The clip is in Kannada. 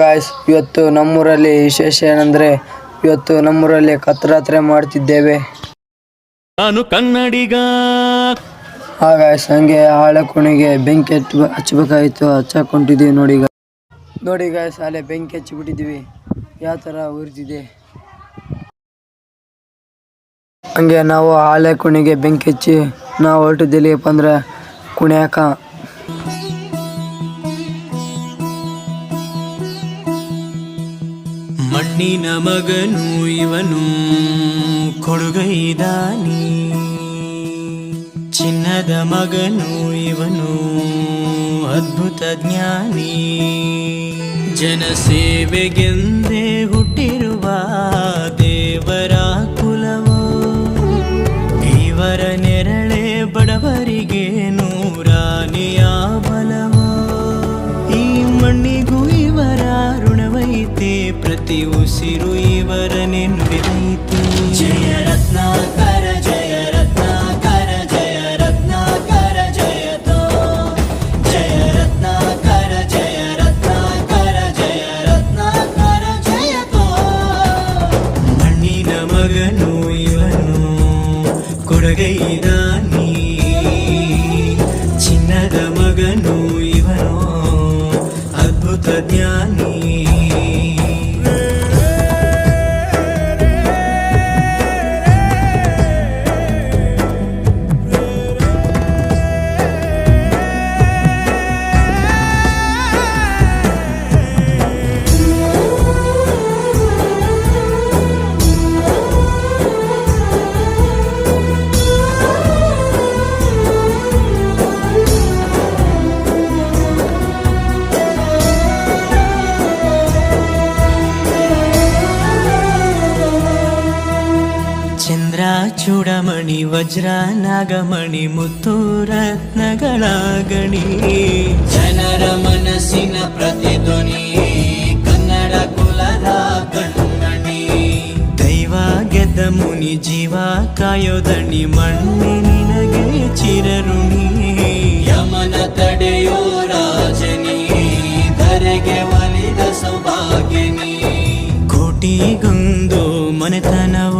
ಗಾಯ್ಸ್, ಇವತ್ತು ನಮ್ಮೂರಲ್ಲಿ ವಿಶೇಷ ಏನಂದರೆ ಇವತ್ತು ನಮ್ಮೂರಲ್ಲಿ ಕತ್ತರಾತ್ರೆ ಮಾಡ್ತಿದ್ದೇವೆ. ನಾನು ಕನ್ನಡಿಗ. ಗಾಯ್ಸ್, ಹಂಗೆ ಹಾಳೆ ಕುಣಿಗೆ ಬೆಂಕಿ ಹಚ್ಚಬೇಕಾಗಿತ್ತು, ಹಚ್ಚಾಕೊಂಡಿದ್ದೀವಿ ನೋಡಿ ಗಾಯ್ಸ್, ಅಲ್ಲೇ ಬೆಂಕಿ ಹಚ್ಚಿಬಿಟ್ಟಿದ್ದೀವಿ. ಯಾವ ಥರ ಉರಿದಿದೆ. ಹಂಗೆ ನಾವು ಹಾಳೆ ಕುಣಿಗೆ ಬೆಂಕಿ ಹಚ್ಚಿ ನಾವು ಹೊರಟಿದ್ದೆಲ್ಲಿಯಪ್ಪ ಅಂದ್ರೆ ಕುಣಿಯಾಕ. ಮಣ್ಣಿನ ಮಗನು ಇವನು ಕೊಡುಗೈದಾನಿ, ಚಿನ್ನದ ಮಗನು ಇವನು ಅದ್ಭುತ ಜ್ಞಾನಿ. ಜನಸೇವೆಗೆಂದೇ ಹುಟ್ಟಿರುವ ದೇವರ ಕುಲವೋ, ಇವರ ನೆರಳೆ ಬಡವರಿಗೆ ನೂರಾನೆಯ ಬಲವೋ. ಈ ಮಣ್ಣಿಗೂ ಇವರ ಋಣವೈತೆ, ಪ್ರತಿ ಉಸಿರು ಇವರ ನೆನಪಿದೈತೆ. ಜಯ ರತ್ನಾಕರ ಜಯ ರತ್ನಾಕರ ಜಯ ರತ್ನಾಕರ ಜಯತೋ, ಜಯ ರತ್ನಾಕರ ಜಯ ರತ್ನಾಕರ ಜಯ ರತ್ನಾಕರ ಜಯತೋ. ಮಣ್ಣಿನ ಮಗನು ಇವನು ಕೊಡುಗೈದಾನಿ, ಚಿನ್ನದ ಮಗನು ಇವನು ಅದ್ಭುತ ಜ್ಞಾನಿ. ಚಂದ್ರ ಚೂಡಮಣಿ ವಜ್ರ ನಾಗಮಣಿ ಮುತ್ತು ರತ್ನಗಳ ಗಣಿ, ಜನರ ಮನಸ್ಸಿನ ಪ್ರತಿಧ್ವನಿ ಕನ್ನಡ ಕುಲದ ಕಣ್ಮಣಿ. ದೈವ ಗೆದ್ದ ಮುನಿ ಜೀವ ಕಾಯೋದಣಿ, ಮಣ್ಣಿ ನಿನಗೆ ಚಿರಋಣಿ. ಯಮನ ತಡೆಯೋ ರಾಜನಿ, ಧರೆಗೆ ಒಲಿದ ಸೌಭಾಗ್ಯನಿ. ಕೋಟಿಗೊಂದು ಮನೆತನವ